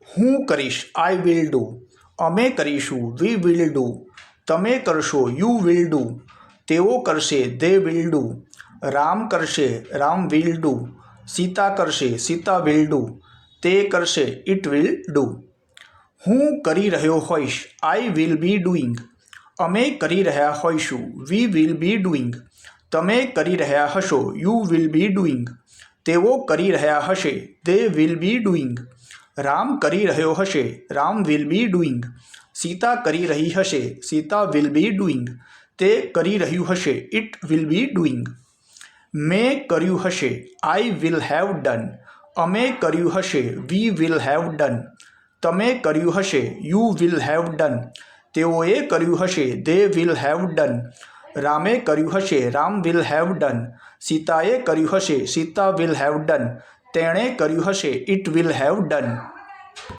હું કરીશ, I will do. અમે કરીશું, વી વિલ ડુ. તમે કરશો, યુ વિલ ડુ. તેઓ કરશે, ધે વિલ ડુ. રામ કરશે, રામ વિલ ડુ. સીતા કરશે, સીતા વિલ ડુ. તે કરશે, ઇટ વિલ ડુ. હું કરી રહ્યો હોઈશ, આઈ વિલ બી ડુઈંગ. અમે કરી રહ્યા હોઈશું, વી વિલ બી ડુઈંગ. તમે કરી રહ્યા હશો, યુ વિલ બી ડુઈંગ. તેઓ કરી રહ્યા હશે, they will be doing. Ram કરી રહ્યો હશે, Ram will be doing. Sita કરી રહી હશે, સીતા વિલ બી ડુઈંગ. તે કરી રહ્યું હશે, ઇટ વિલ બી ડુઈંગ. મેં કર્યું હશે, આઈ વિલ હેવ ડન. અમે કર્યું હશે, વી વિલ હેવ ડન. તમે કર્યું હશે, યુ વિલ હેવ ડન. તેઓએ કર્યું હશે, ધે વિલ હેવ ડન. રામે કર્યું હશે, રામ વિલ હેવ ડન. સીતાએ કર્યું હશે, સીતા વિલ હેવ ડન. તેણે કર્યું હશે, ઇટ વિલ હેવ ડન.